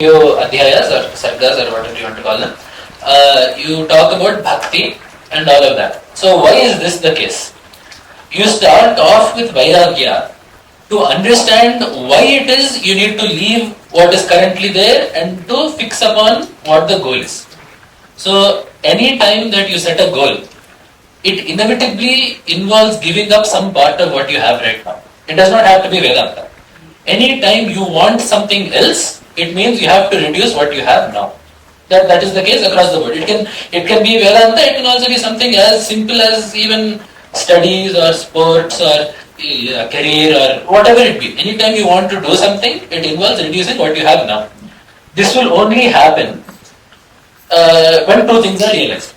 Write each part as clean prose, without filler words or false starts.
few adhyayas or sargas or whatever you want to call them, you talk about bhakti and all of that. So why is this the case? You start off with vairagya to understand why it is you need to leave what is currently there and to fix upon what the goal is. So any time that you set a goal, it inevitably involves giving up some part of what you have right now. It does not have to be Vedanta. Any time you want something else, it means you have to reduce what you have now. That is the case across the board. It can be Vedanta, it can also be something as simple as even studies or sports or career or whatever it be. Anytime you want to do something, it involves reducing what you have now. This will only happen when two things are realized.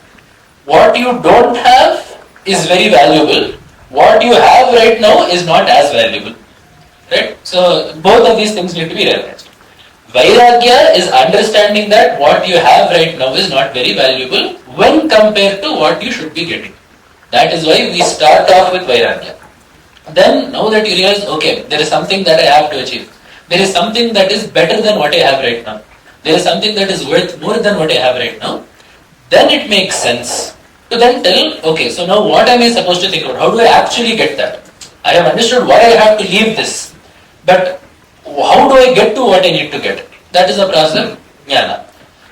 What you don't have is very valuable. What you have right now is not as valuable. Right? So both of these things need to be realized. Vairagya is understanding that what you have right now is not very valuable when compared to what you should be getting. That is why we start off with Vairagya. Then now that you realize, okay, there is something that I have to achieve. There is something that is better than what I have right now. There is something that is worth more than what I have right now. Then it makes sense to then tell, okay, so now what am I supposed to think about? How do I actually get that? I have understood why I have to leave this. But how do I get to what I need to get? That is the process of jnana.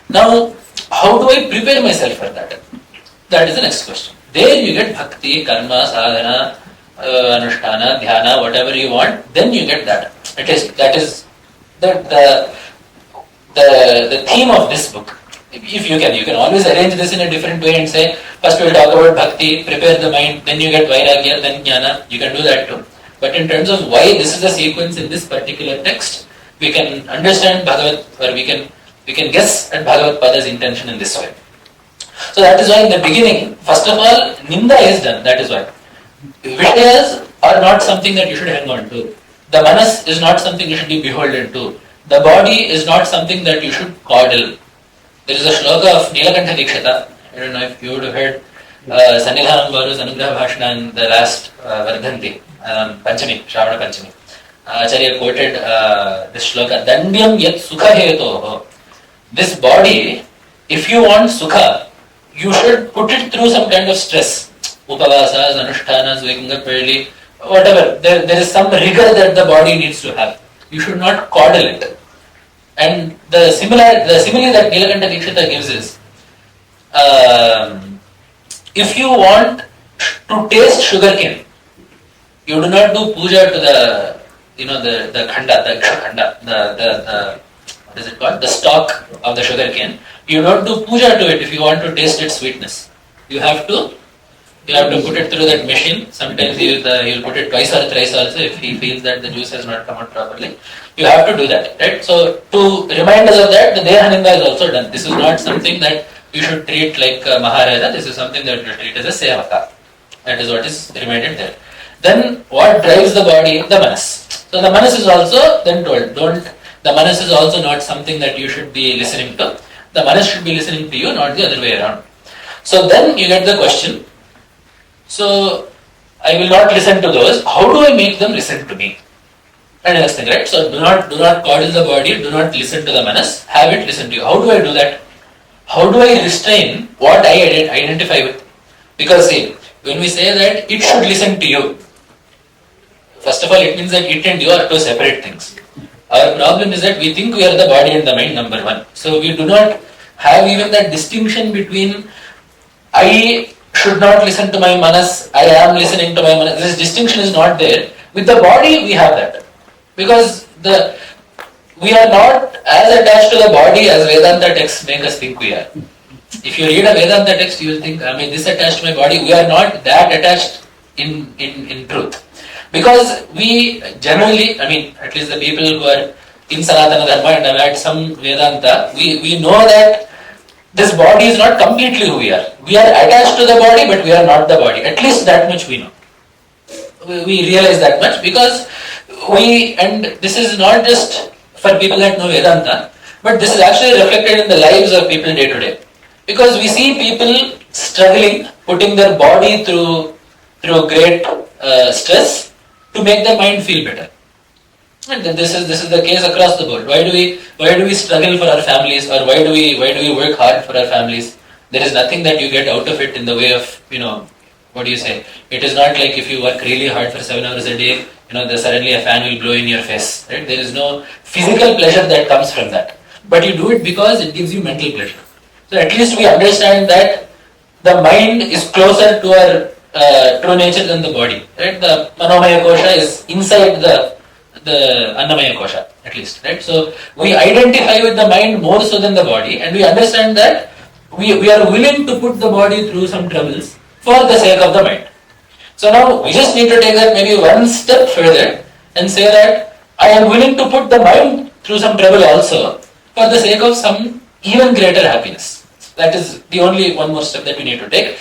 Now, how do I prepare myself for that? That is the next question. There you get bhakti, karma, sadhana, anushtana, dhyana, whatever you want. Then you get that. That is the theme of this book. If you can always arrange this in a different way and say, first we'll talk about bhakti, prepare the mind, then you get vairagya, then jnana. You can do that too. But in terms of why this is the sequence in this particular text, we can understand Bhagavad, or we can guess at Bhagavad Pada's intention in this way. So that is why in the beginning, first of all, ninda is done. That is why. Vishayas are not something that you should hang on to. The manas is not something you should be beholden to. The body is not something that you should coddle. There is a shloka of Nilakantha Dikshita. I don't know if you would have heard Sannidhanam Varu's Anugraha Bhashana in the last Vardhanti. Panchami, Shravana Panchami. Acharya quoted this shloka, Dandyam yat sukha heto. This body, if you want sukha, you should put it through some kind of stress. Upavasas, anushtanas, Vekangaperli, whatever. There is some rigor that the body needs to have. You should not coddle it. And the simile that Nilakantha Dikshita gives is, if you want to taste sugarcane, you do not do puja to the khanda, the khanda, the what is it called? The stalk of the sugarcane. You don't do puja to it if you want to taste its sweetness. You have to put it through that machine. Sometimes he'll put it twice or thrice also if he feels that the juice has not come out properly. You have to do that, right? So to remind us of that, the Dehaninda is also done. This is not something that you should treat like Maharaja. This is something that you should treat as a sevaka. That is what is reminded there. Then what drives the body? The manas. So the manas is also then told, the manas is also not something that you should be listening to. The manas should be listening to you, not the other way around. So then you get the question, so I will not listen to those. How do I make them listen to me? And next thing, right? So do not coddle the body, do not listen to the manas, have it listen to you. How do I do that? How do I restrain what I identify with? Because see, when we say that it should listen to you, first of all, it means that it and you are two separate things. Our problem is that we think we are the body and the mind, number one. So we do not have even that distinction between I should not listen to my manas, I am listening to my manas. This distinction is not there. With the body, we have that. Because we are not as attached to the body as Vedanta texts make us think we are. If you read a Vedanta text, you will think, this attached to my body. We are not that attached in truth. Because we generally, at least the people who are in Sanatana Dharma and have had some Vedanta, we know that this body is not completely who we are. We are attached to the body, but we are not the body. At least that much we know. We realize that much because and this is not just for people that know Vedanta, but this is actually reflected in the lives of people day to day. Because we see people struggling, putting their body through great stress to make their mind feel better. And this is the case across the board. Why do we struggle for our families, or why do we work hard for our families? There is nothing that you get out of it in the way of, what do you say? It is not like if you work really hard for 7 hours a day, there's suddenly a fan will blow in your face. Right? There is no physical pleasure that comes from that. But you do it because it gives you mental pleasure. So at least we understand that the mind is closer to our true nature than the body. Right? The manomaya kosha is inside the annamaya kosha, at least. Right? So we identify with the mind more so than the body, and we understand that we are willing to put the body through some troubles for the sake of the mind. So now we just need to take that maybe one step further and say that I am willing to put the mind through some trouble also for the sake of some even greater happiness. That is the only one more step that we need to take.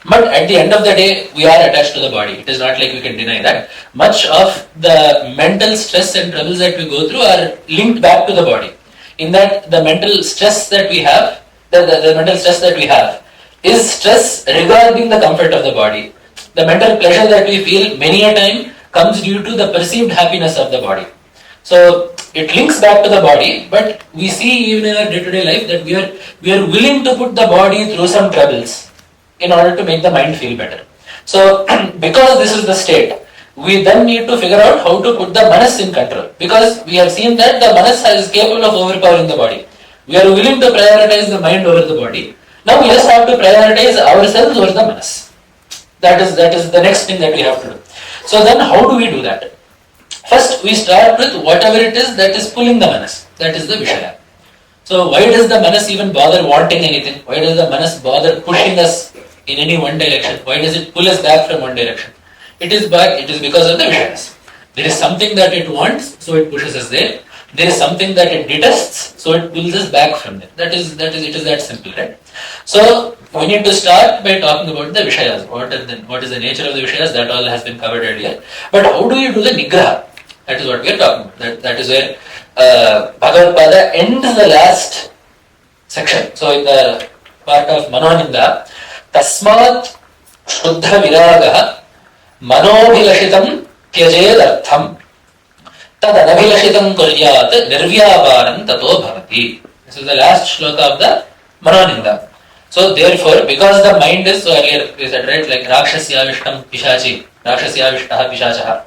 But at the end of the day, we are attached to the body. It is not like we can deny that. Much of the mental stress and troubles that we go through are linked back to the body. In that the mental stress that we have, the mental stress that we have is stress regarding the comfort of the body. The mental pleasure that we feel many a time comes due to the perceived happiness of the body. So it links back to the body, but we see even in our day-to-day life that we are willing to put the body through some troubles in order to make the mind feel better. So because this is the state, we then need to figure out how to put the manas in control. Because we have seen that the manas is capable of overpowering the body. We are willing to prioritize the mind over the body. Now we just have to prioritize ourselves over the manas. That is the next thing that we have to do. So then how do we do that? First we start with whatever it is that is pulling the manas. That is the vishaya. So why does the manas even bother wanting anything? Why does the manas bother pushing us in any one direction? Why does it pull us back from one direction? It is because of the vishayas. There is something that it wants, so it pushes us there. There is something that it detests, so it pulls us back from there. It is that simple, right? So we need to start by talking about the vishayas. What is the nature of the vishayas? That all has been covered earlier. But how do you do the nigraha? That is what we are talking about. That is where Bhagavad Pada ends the last section. So in the part of Manoninda, Tasmat Shuddha Viragaha Manobhilashitam Tyajed Tad Anabhilashitam Kuryat Nirvyaparam Tato Bhavati. This is the last shloka of the Manoninda. So therefore, because the mind is, so earlier we said, right, like Rakshasya Vishtam Pishachi, Rakshasya Vishtaha Pishachaha.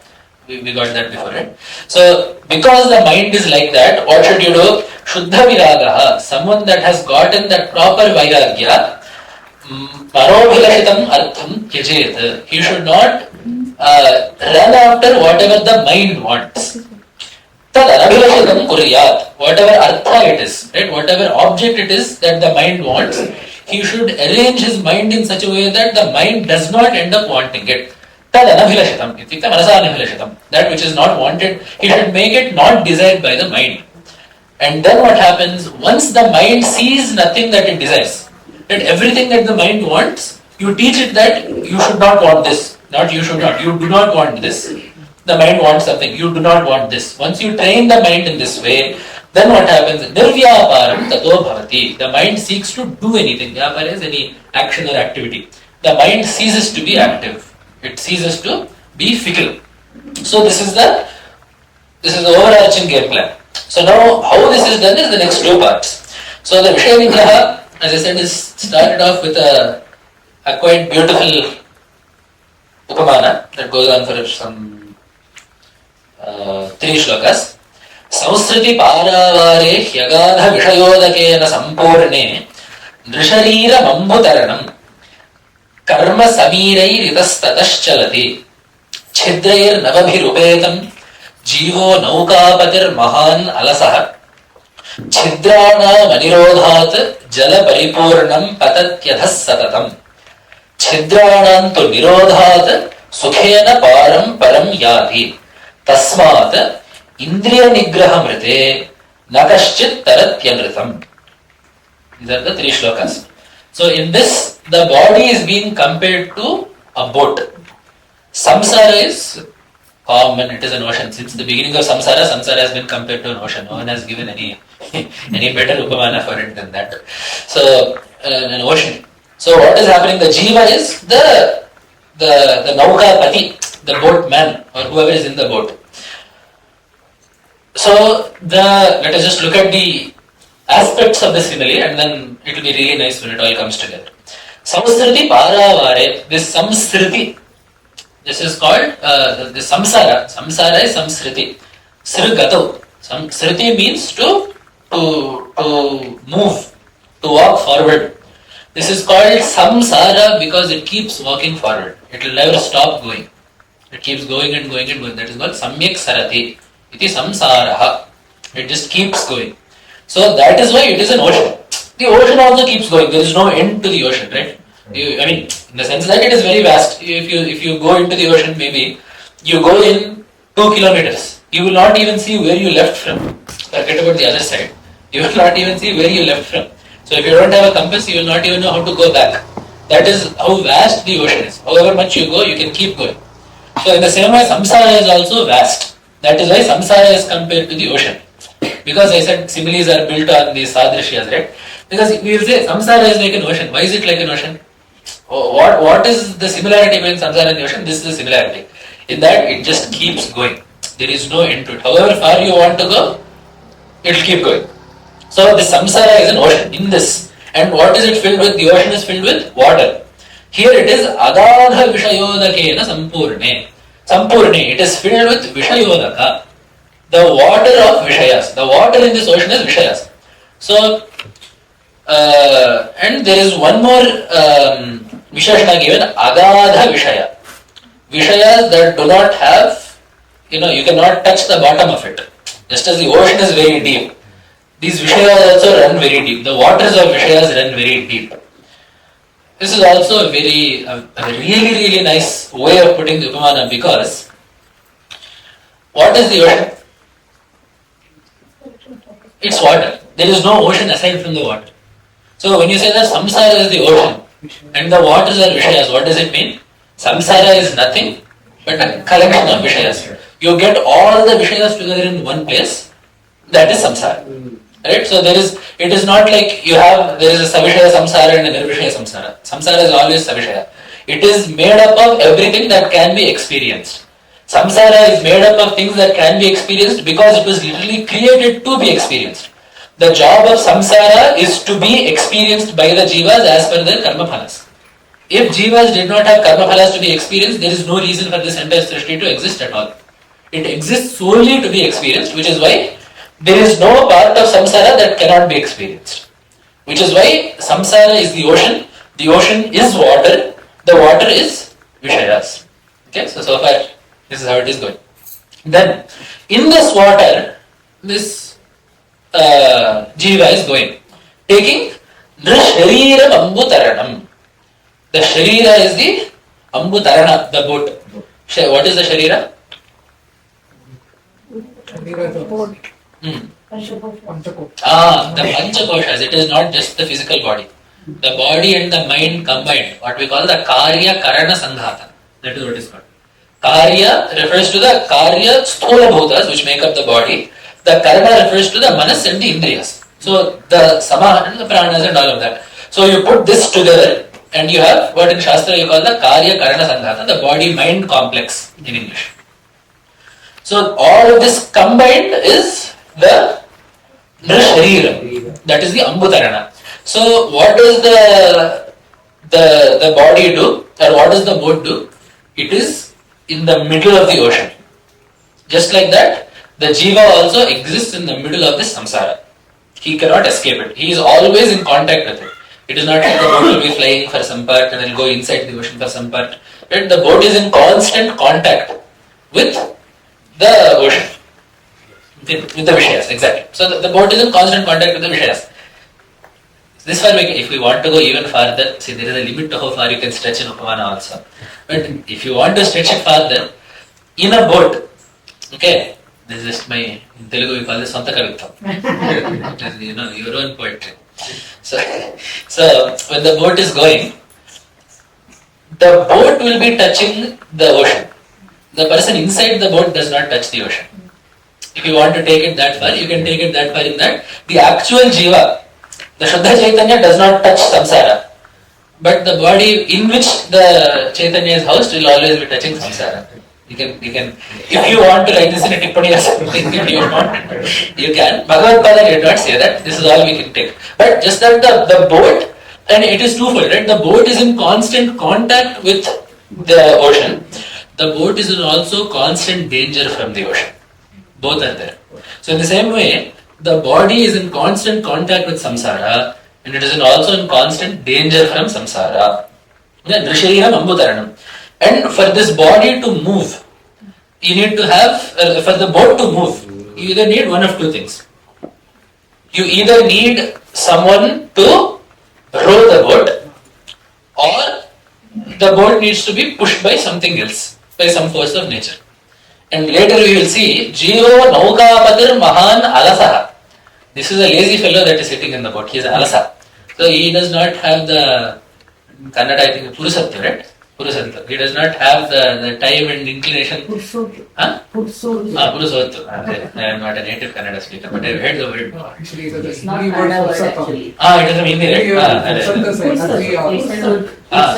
We got that before, right? So because the mind is like that, what should you do? Shuddha Viragaha, someone that has gotten that proper Vairagya, Parobhilashitam Artham Tyajet. He should not run after whatever the mind wants. Tad Anabhilashitam Kuryat, whatever Artha it is, right? Whatever object it is that the mind wants, he should arrange his mind in such a way that the mind does not end up wanting it. Tad Anabhilashitam, ityukte manasa anabhilashitam. That which is not wanted, he should make it not desired by the mind. And then what happens? Once the mind sees nothing that it desires, that everything that the mind wants, you teach it that you should not want this. Not you should not. You do not want this. The mind wants something. You do not want this. Once you train the mind in this way, then what happens? Nirvyaparam tato bhavati. The mind seeks to do anything. Vyapara is any action or activity. The mind ceases to be active. It ceases to be fickle. So this is the overarching game plan. So now how this is done is the next two parts. So the Indriyanigraha, as I said, is started off with a quite beautiful upamana that goes on for some 3 shlokas. Samsriti paravare hyagadha vishayodakena sampurne nrisharira mambutaranam karma samirai ritastataschalati छिद्रैर नवभिरुपेतं जीवो नौकापतिर् महान् अलसः छिद्राणाम् अनिरोधात् जल परिपूर्णं पतत्यधः सततम् छिद्राणां तु निरोधात् सुखेन पारं परं याति तस्मात् इन्द्रियनिग्रहमृते न कश्चित् तरत्यमृतम्. These are the 3 shlokas. So in this, the body is being compared to a boat. Samsara is common, it is an ocean. Since the beginning of samsara has been compared to an ocean. No one has given any better upamana for it than that. So, an ocean. So what is happening? The jiva is the naukapati, the boatman, or whoever is in the boat. So let us just look at the aspects of the simile, and then it will be really nice when it all comes together. Samsriti paravare, this samsriti, this is called the samsara. Samsara is samsriti. Srigato. Sriti means to move, to walk forward. This is called samsara because it keeps walking forward. It will never stop going. It keeps going and going and going. That is called samyak sarati. It is samsaraha. It just keeps going. So that is why it is an ocean. The ocean also keeps going. There is no end to the ocean, right? In the sense that it is very vast. If you go into the ocean, maybe you go in 2 kilometers. You will not even see where you left from. Forget about the other side. You will not even see where you left from. So if you don't have a compass, you will not even know how to go back. That is how vast the ocean is. However much you go, you can keep going. So in the same way, samsara is also vast. That is why samsara is compared to the ocean. Because I said similes are built on these sadrishyas, right? Because we will say samsara is like an ocean. Why is it like an ocean? What is the similarity between samsara and the ocean? This is the similarity. In that it just keeps going. There is no end to it. However far you want to go, it will keep going. So the samsara is an ocean in this. And what is it filled with? The ocean is filled with water. Here it is agadha vishayodakena sampurne. Sampurne, it is filled with vishayodaka. The water of vishayas. The water in this ocean is vishayas. So, and there is one more vishashana given, agadha vishaya. Vishayas that do not have, you cannot touch the bottom of it. Just as the ocean is very deep, these vishayas also run very deep. The waters of vishayas run very deep. This is also a really, really nice way of putting the upamana, because what is the ocean? It's water. There is no ocean aside from the water. So when you say that samsara is the ocean and the waters are vishayas, what does it mean? Samsara is nothing but a collection of vishayas. You get all the vishayas together in one place. That is samsara. Right? So it is not like there is a savishaya samsara and a nirvishaya samsara. Samsara is always savishaya. It is made up of everything that can be experienced. Samsara is made up of things that can be experienced because it was literally created to be experienced. The job of samsara is to be experienced by the jivas as per their karma phalas. If jivas did not have karma phalas to be experienced, there is no reason for this entire srishti to exist at all. It exists solely to be experienced, which is why there is no part of samsara that cannot be experienced. Which is why samsara is the ocean is water, the water is vishayas. Okay, so far this is how it is going. Then, in this water, this jiva is going, taking Nrisharira Ambutaranam. The Sharira is the Ambutarana, the boat. What is the Sharira? The Panchakoshas. It is not just the physical body. The body and the mind combined, what we call the Karya Karana Sanghata. That is what it is called. Karya refers to the Karya Sthula Bhutas, which make up the body. The Karana refers to the Manas and the Indriyas. So the Sama and the Pranas and all of that. So you put this together and you have what in Shastra you call the Karya Karana Sanghata, the body-mind complex in English. So all of this combined is the Nrisharira. That is the Ambutarana. So what does the body do, or what does the boat do? It is in the middle of the ocean. Just like that, the jiva also exists in the middle of this samsara. He cannot escape it. He is always in contact with it. It is not like the boat will be flying for some part and then go inside the ocean for some part. Right? The boat is in constant contact with the ocean. With the Vishayas, exactly. So the boat is in constant contact with the Vishayas. This far, if we want to go even farther, see, there is a limit to how far you can stretch in Upamana also. But if you want to stretch it farther, in a boat, okay, this is just in Telugu we call this Sonta Kavitvam. Your own poetry. So when the boat is going, the boat will be touching the ocean. The person inside the boat does not touch the ocean. If you want to take it that far, you can take it that far in that the actual jiva, the Shuddha Chaitanya does not touch samsara. But the body in which the Chaitanya is housed will always be touching samsara. You can, if you want to write this in a tippani or something, if you want, you can. Bhagavad Pada did not say that. This is all we can take. But just that the boat, and it is twofold, right? The boat is in constant contact with the ocean. The boat is in also constant danger from the ocean. Both are there. So in the same way, the body is in constant contact with samsara, and it is also in constant danger from samsara. Nrishariram ambutaranam. And for this body to move, you need to have, for the boat to move, you either need one of two things. You either need someone to row the boat, or the boat needs to be pushed by something else, by some force of nature. And later we will see, Jivo Naukapatir Mahan Alasaha. This is a lazy fellow that is sitting in the boat. He is Alasa. So he does not have the, Kannada I think, Purusatya, right? Purusatya. He does not have the time and inclination. Purusottu. Huh? Purusottu. Purusottu. I am not a native Kannada speaker, but I have heard the word. Actually, it It's is not Hindi Kannada word word for actually. It is a Hindi, right? It's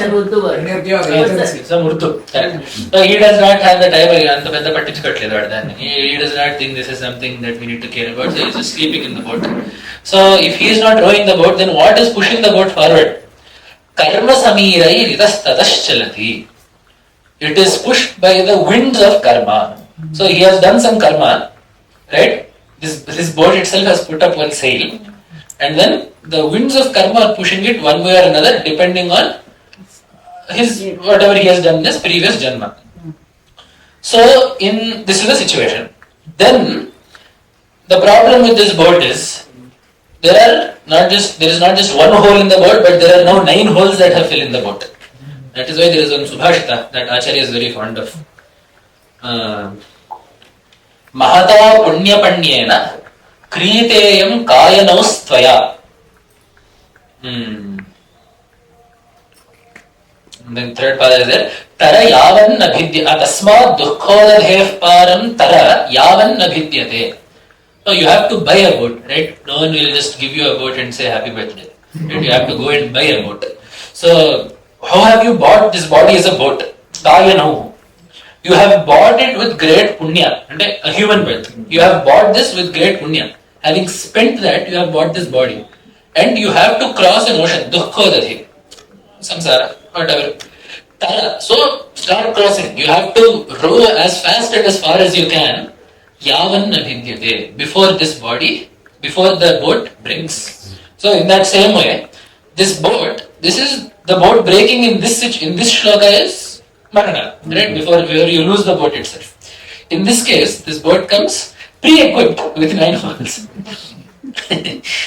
an Urdu word. It's Some Urdu. Correct. So he does not have the time, anta pedda pattichukatledu then. He does not think this is something that we need to care about, so he is just sleeping in the boat. So if he is not rowing the boat, then what is pushing the boat forward? Karma samirai ritastataschalati. It is pushed by the winds of karma. So he has done some karma, right? This boat itself has put up one sail, and then the winds of karma are pushing it one way or another, depending on his whatever he has done in his previous janma. So this is the situation. Then the problem with this boat is there is not just one hole in the boat, but there are now 9 holes that have filled in the boat. That is why there is one Subhashita that Acharya is very fond of. Mahata punyapanyena kriyiteyam kayanaustvaya. And then third pada is there. Tara yavan nabhidya tasmat dukkhodadhev param tara yavan nabhidyate. So you have to buy a boat, right? No one will just give you a boat and say happy birthday. Right? You have to go and buy a boat. So how have you bought this body as a boat? Kayanahu. You have bought it with great punya, a human birth. You have bought this with great punya. Having spent that, you have bought this body. And you have to cross an ocean, dukkhodadhi, samsara, whatever. Tara. So start crossing. You have to row as fast and as far as you can. Yavan nabhidyate. Before this body, before the boat breaks. So in that same way, this is the boat breaking in this shloka is marana, right? Before you lose the boat itself. In this case, this boat comes pre-equipped with 9 holes.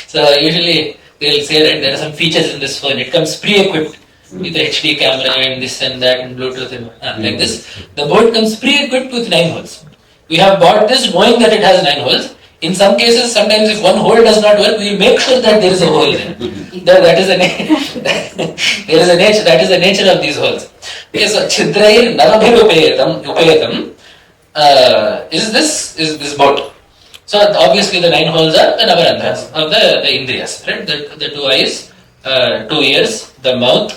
So usually they will say, right, there are some features in this phone. It comes pre-equipped with HD camera and this and that and Bluetooth and like this. The boat comes pre-equipped with 9 holes. We have bought this knowing that it has 9 holes. In some cases, sometimes if one hole does not work, we make sure that there is a hole there. That is the nature of these holes. Okay, so chidrair upayatam is this boat. So obviously the 9 holes are the navarandhas of the Indriyas, right? The 2 eyes, 2 ears, the mouth,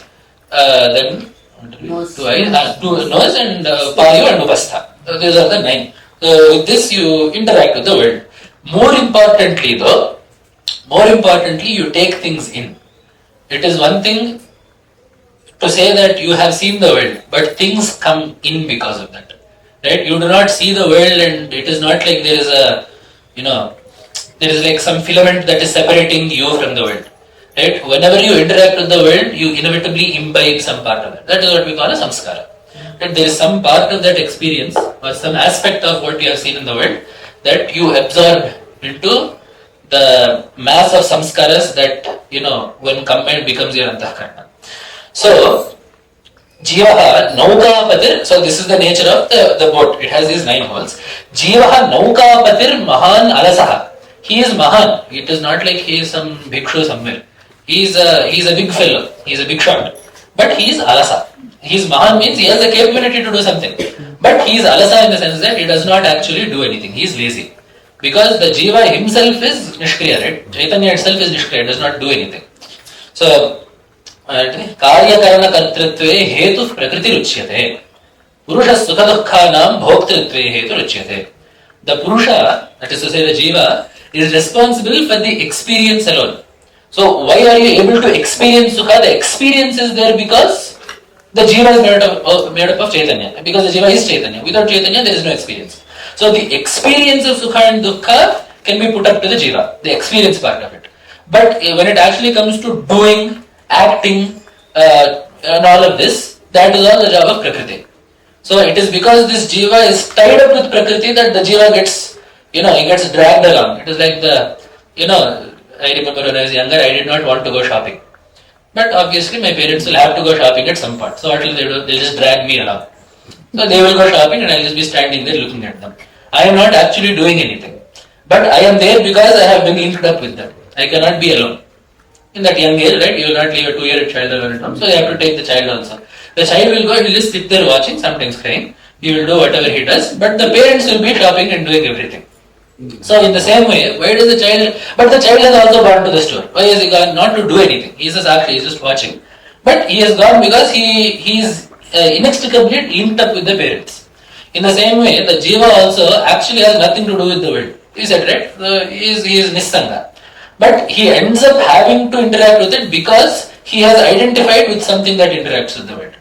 then 2 eyes, 2 nose and payu and upastha. So these are the 9. So with this you interact with the world. More importantly, you take things in. It is one thing to say that you have seen the world, but things come in because of that. Right? You do not see the world, and it is not like there is like some filament that is separating you from the world. Right? Whenever you interact with the world, you inevitably imbibe some part of it. That is what we call a samskara. Right? There is some part of that experience or some aspect of what you have seen in the world that you absorb into the mass of samskaras that, when combined becomes your antahkarana. So, Jivaha Naukapatir, so this is the nature of the boat. It has these 9 holes. Jivaha Naukapatir Mahan Alasaha. He is Mahan. It is not like he is some bhikshu somewhere. He is a big fellow. He is a big shot. But he is Alasa. He is Mahan means he has the capability to do something. But he is Alasa in the sense that he does not actually do anything. He is lazy. Because the Jiva himself is Nishkriya, right? Chaitanya itself is Nishkriya, does not do anything. So, Karya Karana Kartritve Hetu Prakriti Ruchyate. Purusha Sukha Dukkhanam Bhoktritve Hetu Ruchyate. The Purusha, that is to say the Jiva, is responsible for the experience alone. So why are you able to experience Sukha? The experience is there because the Jiva is made up of Chaitanya. Because the Jiva is Chaitanya. Without Chaitanya there is no experience. So the experience of Sukha and Dukkha can be put up to the Jiva, the experience part of it. But when it actually comes to doing, acting, and all of this, that is all the job of Prakriti. So it is because this Jiva is tied up with Prakriti that the Jiva gets, he gets dragged along. It is like I remember when I was younger, I did not want to go shopping. But obviously my parents will have to go shopping at some point. So what will they do? They'll just drag me along. So they will go shopping and I'll just be standing there looking at them. I am not actually doing anything. But I am there because I have been linked up with them. I cannot be alone. In that young age, right, you will not leave a 2-year-old child alone at home. So you have to take the child also. The child will go and will just sit there watching, sometimes crying. He will do whatever he does. But the parents will be shopping and doing everything. So in the same way, why does the child... But the child has also gone to the store. Why has he gone? Not to do anything. He is just watching. But he has gone because he is inextricably linked up with the parents. In the same way, the Jiva also actually has nothing to do with the world. You said, right? He is Nissanga. But he ends up having to interact with it because he has identified with something that interacts with the world.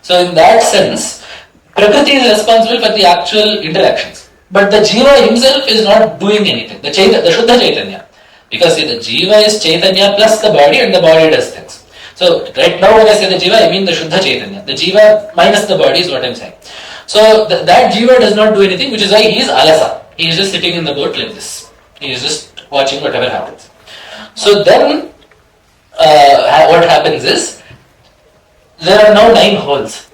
So in that sense, Prakriti is responsible for the actual interactions. But the Jiva himself is not doing anything. The Shuddha Chaitanya. Because see, the Jiva is Chaitanya plus the body and the body does things. So right now when I say the Jiva, I mean the Shuddha Chaitanya. The Jiva minus the body is what I am saying. So that Jiva does not do anything, which is why he is alasa. He is just sitting in the boat like this. He is just watching whatever happens. So then what happens is, there are now 9 holes.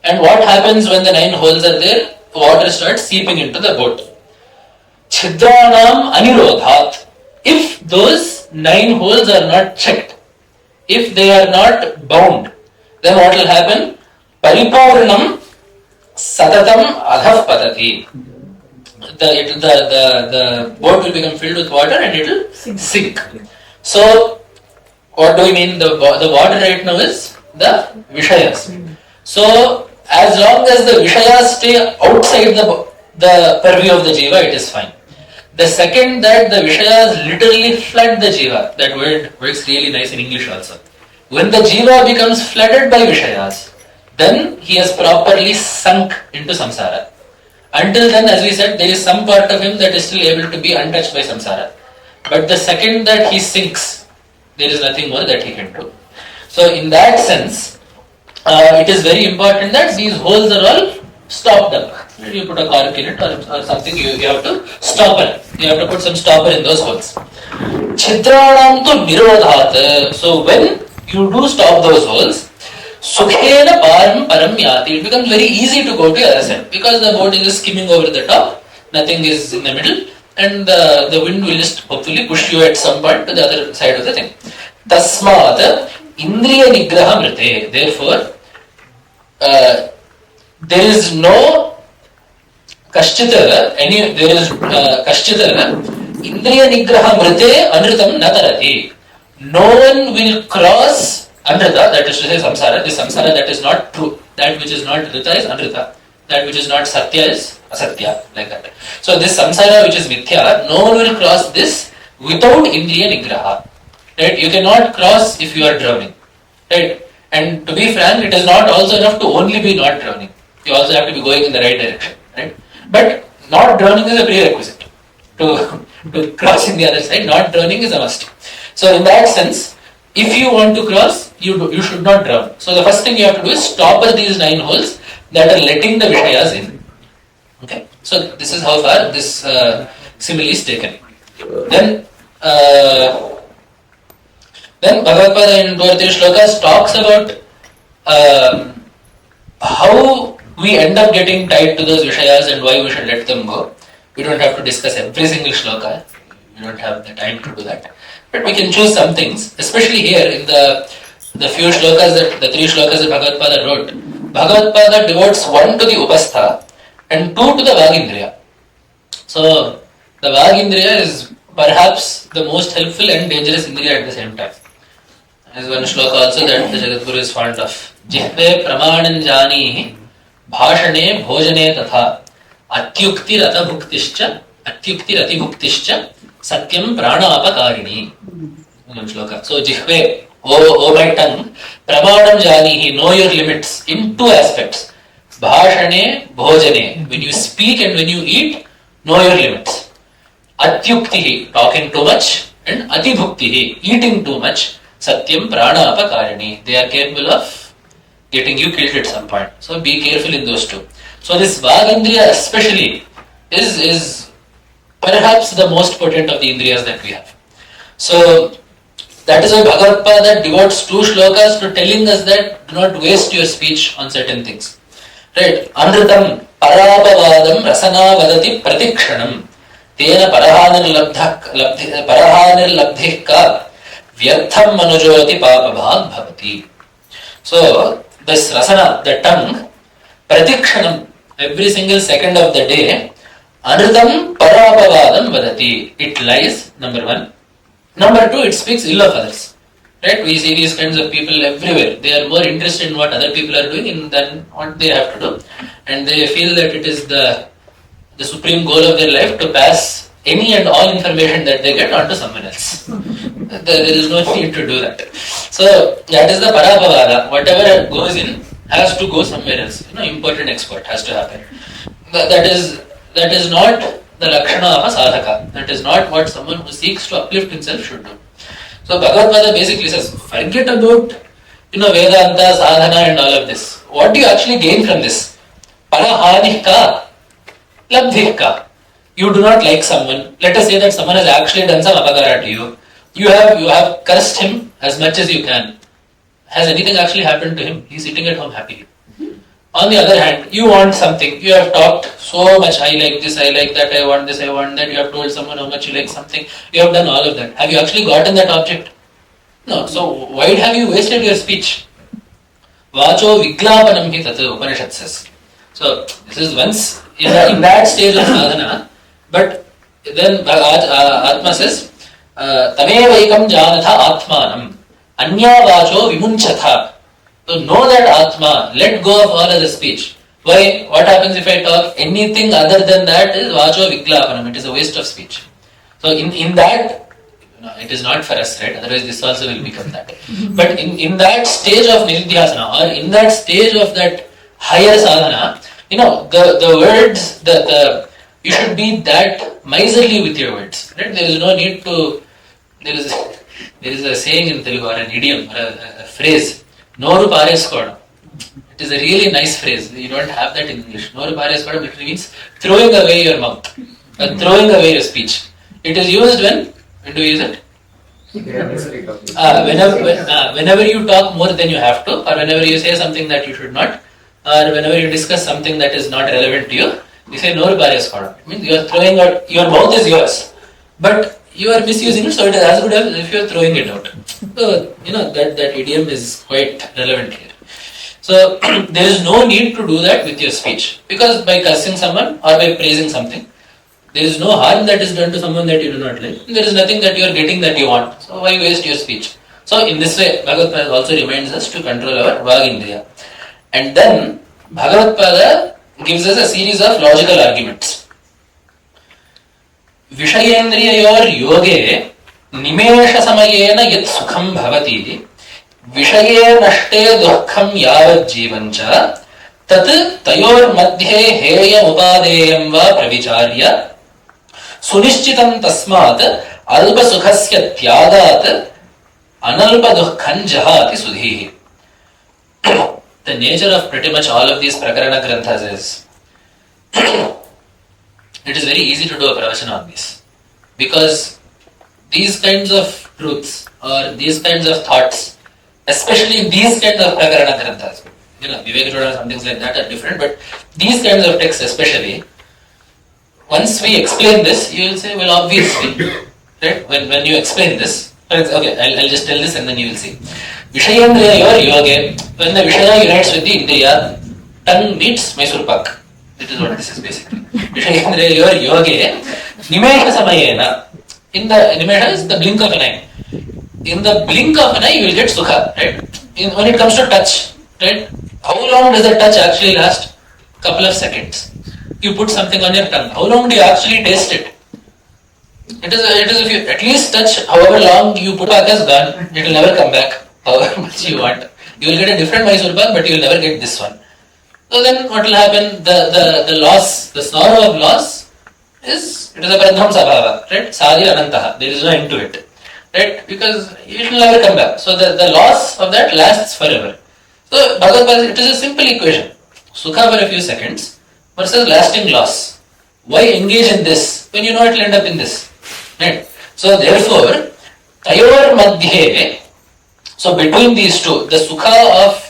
And what happens when the 9 holes are there? Water starts seeping into the boat. Chidranam anirodhat. If those 9 holes are not checked, if they are not bound, then what will happen? Paripurnam satatam adhav patati. The boat will become filled with water and it will sink. So, what do we mean? The water right now is the Vishayas. So, as long as the Vishayas stay outside the purview of the Jiva, it is fine. The second that the Vishayas literally flood the Jiva, that word works really nice in English also. When the Jiva becomes flooded by Vishayas, then he has properly sunk into samsara. Until then, as we said, there is some part of him that is still able to be untouched by samsara. But the second that he sinks, there is nothing more that he can do. So in that sense, it is very important that these holes are all stopped up. You put a cork in it or something, you have to stop it. You have to put some stopper in those holes. Chidranam tu nirodhat. So when you do stop those holes, Sukhena param paramyati. It becomes very easy to go to the other side because the boat is just skimming over the top, nothing is in the middle, and the wind will just hopefully push you at some point to the other side of the thing. Tasmat Indriyanigraha mrite. Therefore, there is no kaschita, there is kaschita Indriyanigraha mrite anritam natarati. No one will cross Anrita, that is to say samsara, this samsara that is not true, that which is not Rita is Anrita, that which is not Satya is Asatya, like that. So this samsara which is Mithya, no one will cross this without Indriyanigraha. Right? You cannot cross if you are drowning. Right? And to be frank, it is not also enough to only be not drowning. You also have to be going in the right direction. Right? But not drowning is a prerequisite. To crossing the other side, not drowning is a must. So in that sense, if you want to cross, you should not drown. So the first thing you have to do is stopper these 9 holes that are letting the Vishayas in. Okay. So this is how far this simile is taken. Then Bhagavad in 2 or 3 shlokas talks about how we end up getting tied to those Vishayas and why we should let them go. We don't have to discuss every single shloka. We don't have the time to do that. But we can choose some things, especially here in the few shlokas, the 3 shlokas that Bhagavad Pada wrote. Bhagavad Pada devotes 1 to the Upastha and 2 to the Vagindriya. So the Vagindriya is perhaps the most helpful and dangerous Indriya at the same time. There is one shloka also that the Jagadguru is fond of. Jihve pramanam janihi भाषणे भोजने तथा अत्युक्तिरतिभुक्तिश्च सत्यं प्राणापकारिणी. Shloka. So jihve, oh my tongue, pramadam janihi, know your limits in two aspects. Bhashane, bhojane, when you speak and when you eat, know your limits. Atyuktihi, talking too much, and atibhuktihi, eating too much. Satyam prana apakarini, they are capable of getting you killed at some point. So be careful in those two. So this Vagandriya especially is perhaps the most potent of the Indriyas that we have. So that is why Bhagavad devotes 2 shlokas to telling us that do not waste your speech on certain things. Right? Anritam parapavadam rasana vadati pratikshanam tena parahanirlabdhih ka vyartham manujoti papabhag bhavati. So this rasana, the tongue, pratikshanam, every single second of the day, anritam parapavadam vadati, it lies, number 1. Number 2, it speaks ill of others. Right? We see these kinds of people everywhere. They are more interested in what other people are doing than what they have to do. And they feel that it is the supreme goal of their life to pass any and all information that they get onto someone else. There is no need to do that. So that is the parapavada. Whatever goes in has to go somewhere else. Import and export has to happen. That is not the lakshana of a sadhaka. That is not what someone who seeks to uplift himself should do. So Bhagavad basically says, forget about Vedanta, sadhana and all of this. What do you actually gain from this? Parahanihka, labdhihka. You do not like someone. Let us say that someone has actually done some apagara to you. You have cursed him as much as you can. Has anything actually happened to him? He is sitting at home happily. On the other hand, you want something. You have talked so much, I like this, I like that, I want this, I want that. You have told someone how much you like something. You have done all of that. Have you actually gotten that object? No. So why have you wasted your speech? Vacho viglapanam hi tat Upanishad says. So this is once in that stage of sadhana. But then Atma says, tamevaikam janatha atmanam anya vacho vimunchatha. So know that Atma, let go of all other speech. Why? What happens if I talk anything other than that is vacho viglapanam, it is a waste of speech. So in that, it is not for us, right? Otherwise this also will become that. But in that stage of nidhyasana or in that stage of that higher sadhana, the words, you should be that miserly with your words. Right? There is no need to, there is a saying in Telugu or an idiom or a phrase, Noru pareskoda. It is a really nice phrase. You don't have that in English. Noru pareskoda literally means throwing away your mouth, throwing away your speech. It is used when do you use it? Whenever you talk more than you have to, or whenever you say something that you should not, or whenever you discuss something that is not relevant to you, you say Noru pareskoda. It means you are throwing out, your mouth is yours, but you are misusing it, so it is as good as if you are throwing it out. So, that idiom is quite relevant here. So, there is no need to do that with your speech. Because by cursing someone or by praising something, there is no harm that is done to someone that you do not like. There is nothing that you are getting that you want. So, why waste your speech? So, in this way, Bhagavad also reminds us to control our Vagindriya. And then, Bhagavad gives us a series of logical arguments. विषयेन्द्रिययोर योगे निमेष समयेन यत् सुखं भवति विषये नष्टे दुःखं यावत् जीवं च तत् तयोर्मध्ये हेयमुपादेयं वा प्रविचार्य सुनिश्चितं तस्मात् अल्पसुखस्य त्यागात् अनल्पदुःखं जहाति सुधीः. The nature of pretty much all of these prakarana granthas is it is very easy to do a pravachana on this, because these kinds of truths or these kinds of thoughts, especially in these kinds of prakarana granthas, Vivekachoda and some things like that are different, but these kinds of texts especially, once we explain this, you will say, well, obviously, right? When you explain this, okay, I'll just tell this and then you will see. Vishayendriya yoge, when the Vishaya unites with the Indriya, tongue meets Mysore pak. That is what this is basically. Vishayendriya yoge, nimesha samayena. In the nimesha is the blink of an eye. In the blink of an eye, you will get sukha, right? When it comes to touch, right? How long does the touch actually last? couple of seconds. You put something on your tongue. How long do you actually taste it? It is if you at least touch however long you put back has gone, it will never come back, however much you want. You will get a different Mysore pak, but you will never get this one. So then what will happen? The loss, the sorrow of loss it is a pradham sabhava, right? Sadi anantaha. There is no end to it. Right? Because it will never come back. So the loss of that lasts forever. So Bhagavad Gita, it is a simple equation. Sukha for a few seconds versus lasting loss. Why engage in this when you know it will end up in this? Right? So therefore, tayor madhye, so between these two, the sukha of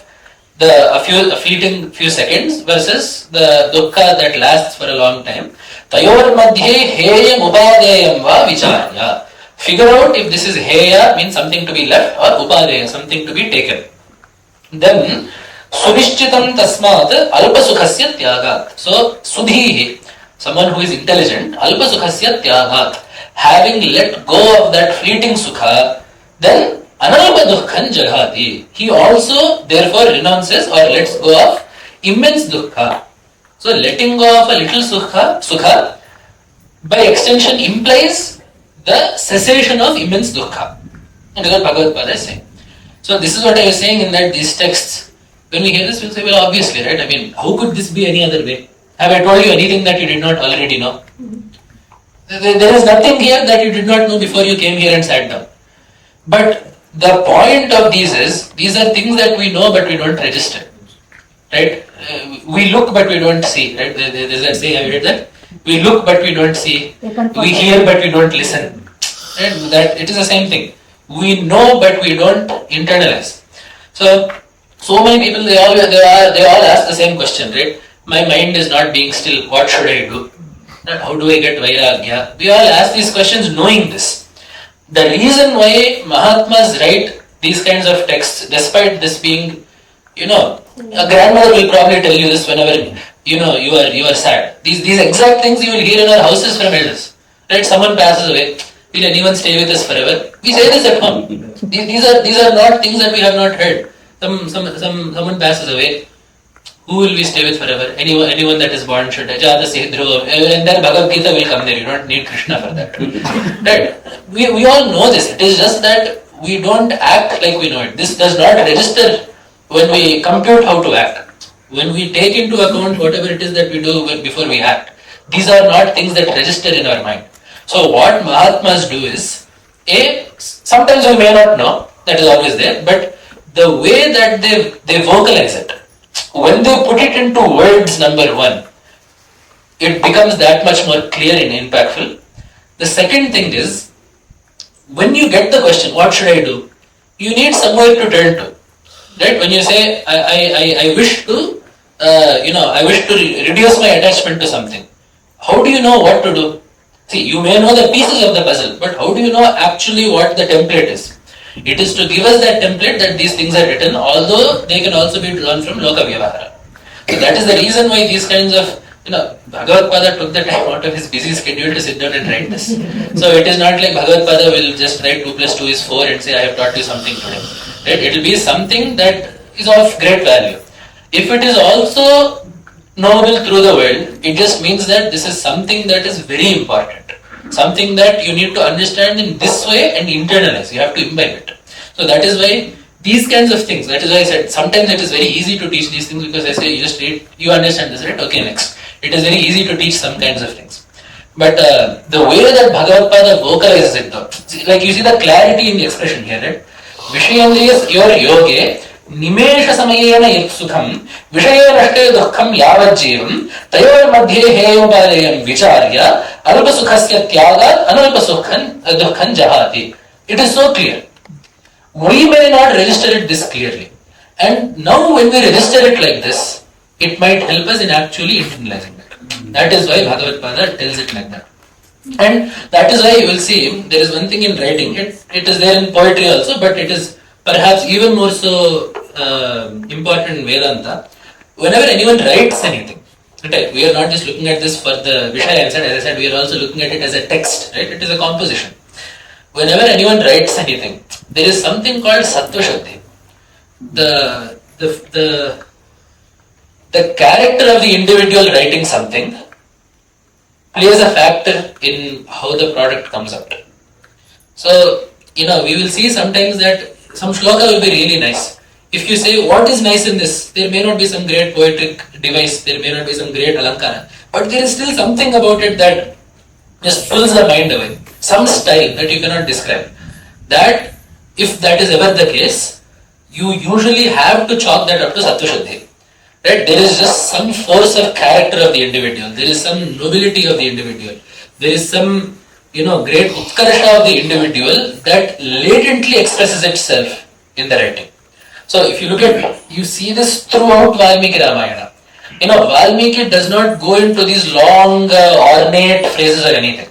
a fleeting few seconds versus the dukkha that lasts for a long time, tayor madhye heyam upadeyam va vicharya. Figure out if this is heya, means something to be left, or upadeya, something to be taken. Then, sunishchitam tasmat alpa sukhasya tyagat. So, sudhihi, someone who is intelligent, alpa sukhasya tyagat, having let go of that fleeting sukha, then analpa dukkhan jaghati. He also, therefore, renounces or lets go of immense dukkha. So, letting go of a little sukha, by extension implies the cessation of immense dukkha. And that's what Bhagavad Gita is saying. So this is what I was saying in that these texts, when we hear this, we'll say, well, obviously, right? I mean, how could this be any other way? Have I told you anything that you did not already know? There is nothing here that you did not know before you came here and sat down. But the point of these is, these are things that we know but we don't register. Right? We look but we don't see. Right? There's that saying, have you heard that? We look but we don't see. We hear but we don't listen. Right? That it is the same thing. We know but we don't internalize. So many people they all ask the same question, right? My mind is not being still. What should I do? How do I get vairagya? We all ask these questions knowing this. The reason why Mahatmas write these kinds of texts, despite this being, a grandmother will probably tell you this whenever you are sad. These exact things you will hear in our houses from elders. Right? Someone passes away. Will anyone stay with us forever? We say this at home. These are not things that we have not heard. Someone passes away. Who will we stay with forever? Anyone that is born should die. And then Bhagavad Gita will come there. You don't need Krishna for that. Right? We all know this. It is just that we don't act like we know it. This does not register when we compute how to act. When we take into account whatever it is that we do before we act. These are not things that register in our mind. So what Mahatmas do is, sometimes we may not know, that is always there, but the way that they vocalize it, when they put it into words, number one, it becomes that much more clear and impactful. The second thing is, when you get the question, what should I do? You need somewhere to turn to. Right? When you say, I wish to, reduce my attachment to something. How do you know what to do? See, you may know the pieces of the puzzle, but how do you know actually what the template is? It is to give us that template that these things are written, although they can also be drawn from Loka Vyavahara. So that is the reason why these kinds of, Bhagavad Pada took the time out of his busy schedule to sit down and write this. So it is not like Bhagavad Pada will just write 2 + 2 is 4 and say, I have taught you something today. Right? It will be something that is of great value. If it is also knowable through the world, it just means that this is something that is very important. Something that you need to understand in this way and internalize. You have to imbibe it. So that is why these kinds of things, that is why I said sometimes it is very easy to teach these things because I say you just read, you understand this, right? Okay, next. It is very easy to teach some kinds of things. But the way that Bhagavad Pada vocalizes it though, like you see the clarity in the expression here, right? Vishayendriyas yor yoge निमेष समयेन यत् सुखं विषये दुःखं यावज्जीवं तयोर् मध्ये हेयोपादेयं विचार्य अल्पसुखस्य त्यागात् अनल्पसुखं दुःखं जहाति. It is so clear. We may not register it this clearly. And now when we register it like this, it might help us in actually internalizing it. That is why Bhagavad Pada tells it like that. And that is why you will see, there is one thing in writing, it is there in poetry also, but it is perhaps even more so important in Vedanta. Whenever anyone writes anything, right, we are not just looking at this for the Vishaya, as I said, we are also looking at it as a text, right? It is a composition. Whenever anyone writes anything, there is something called Sattva Shuddhi. The the character of the individual writing something plays a factor in how the product comes out. So, we will see sometimes that some shloka will be really nice. If you say, what is nice in this? There may not be some great poetic device, there may not be some great alankara, but there is still something about it that just pulls the mind away. Some style that you cannot describe. That, if that is ever the case, you usually have to chalk that up to Sattva Shuddhi. Right? There is just some force of character of the individual. There is some nobility of the individual. There is some, great utkarsha of the individual that latently expresses itself in the writing. So if you look at, you see this throughout Valmiki Ramayana. Valmiki does not go into these long, ornate phrases or anything.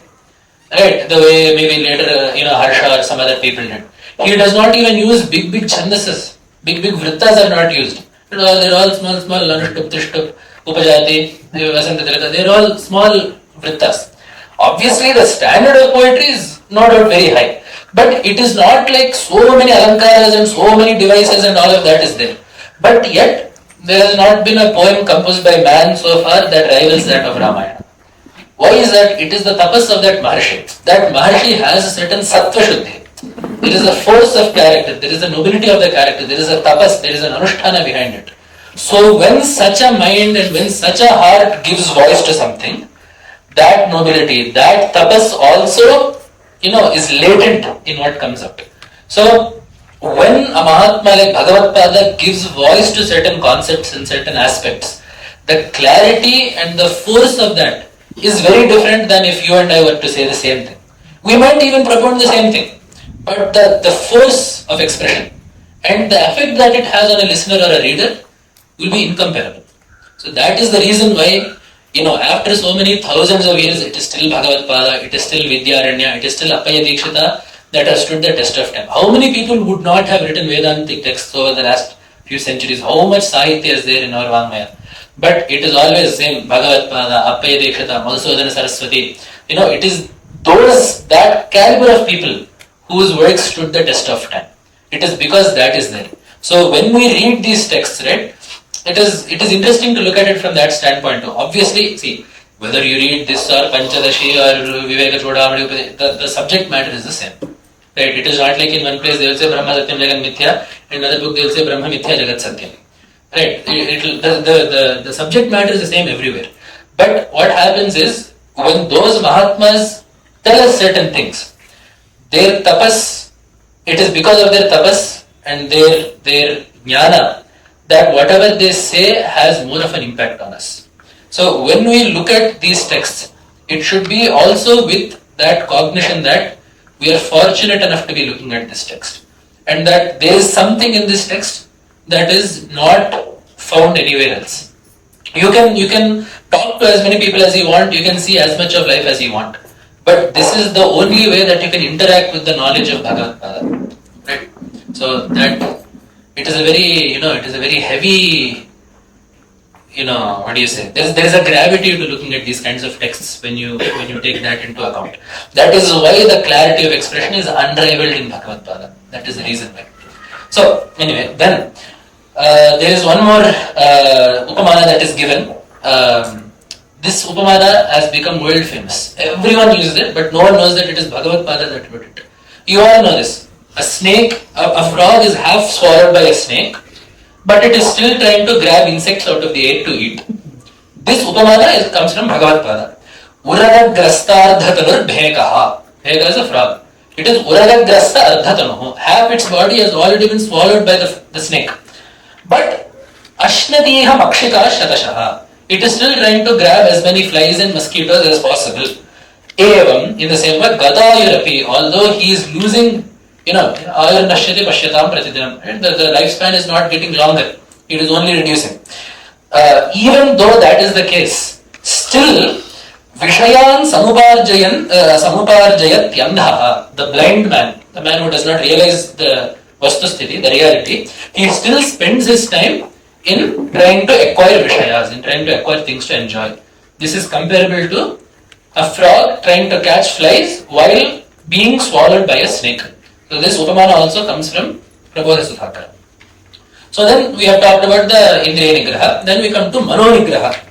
Right? The way maybe later, Harsha or some other people did. He does not even use big chandases. Big vrittas are not used. They're all small, Anushtup, Trishtup, Upajati, Vasantatilaka. They're all small vrittas. Obviously, the standard of poetry is not very high. But it is not like so many alankaras and so many devices and all of that is there. But yet, there has not been a poem composed by man so far that rivals that of Ramayana. Why is that? It is the tapas of that Maharshi. That Maharshi has a certain sattva shuddhi. There is a force of character, there is a nobility of the character, there is a tapas, there is an anusthana behind it. So when such a mind and when such a heart gives voice to something, that nobility, that tapas also, is latent in what comes out. So when a Mahatma like Bhagavad-pada gives voice to certain concepts and certain aspects, the clarity and the force of that is very different than if you and I were to say the same thing. We might even propose the same thing. But the force of expression and the effect that it has on a listener or a reader will be incomparable. So that is the reason why, after so many thousands of years, it is still Bhagavad-pada, it is still Vidyaranya, it is still Appaya Dikshita that has stood the test of time. How many people would not have written Vedantic texts over the last few centuries? How much Sahitya is there in our Vangmaya? But it is always same, Bhagavad-pada, Appaya Dikshita, Madhusudana Saraswati. It is that caliber of people whose works stood the test of time. It is because that is there. So when we read these texts, right, it is interesting to look at it from that standpoint. Obviously, see, whether you read this or Panchadashi or Viveka Chodamani, the subject matter is the same. Right? It is not like in one place they will say Brahma Satyam Jagat Mithya, in another book they will say Brahma Mithya Jagat Satyam. Right? The subject matter is the same everywhere. But what happens is, when those Mahatmas tell us certain things, their tapas, it is because of their tapas and their jnana that whatever they say has more of an impact on us. So when we look at these texts, it should be also with that cognition that we are fortunate enough to be looking at this text and that there is something in this text that is not found anywhere else. You can talk to as many people as you want, you can see as much of life as you want. But this is the only way that you can interact with the knowledge of Bhagavad-pada. Right? So that it is a very heavy, what do you say? There is a gravity to looking at these kinds of texts when you take that into account. That is why the clarity of expression is unrivaled in Bhagavad-pada. That is the reason why. So anyway, then there is one more upamana that is given. This upamana has become world famous. Everyone uses it, but no one knows that it is Bhagavad-pada that wrote it. You all know this. A snake, a frog is half swallowed by a snake, but it is still trying to grab insects out of the air to eat. This upamana comes from Bhagavad-pada. Uragagrasta ardhatanur bhekaha. Bheka is a frog. It is uragagrasta ardhatanuh. Half its body has already been swallowed by the snake. But ashnatiha makshika shatashaha. It is still trying to grab as many flies and mosquitoes as possible. Evam, in the same way, Gadayurapi, although he is losing, ayur nashyati pashyatam pratidinam, the lifespan is not getting longer, it is only reducing. Even though that is the case, still, Vishayan samuparjayat yandha, the blind man, the man who does not realize the vastusthiti, the reality, he still spends his time in trying to acquire vishayas, in trying to acquire things to enjoy. This is comparable to a frog trying to catch flies while being swallowed by a snake. So this upamana also comes from Prabodha Sudhakara. So then we have talked about the Indriyanigraha. Then we come to Manonigraha.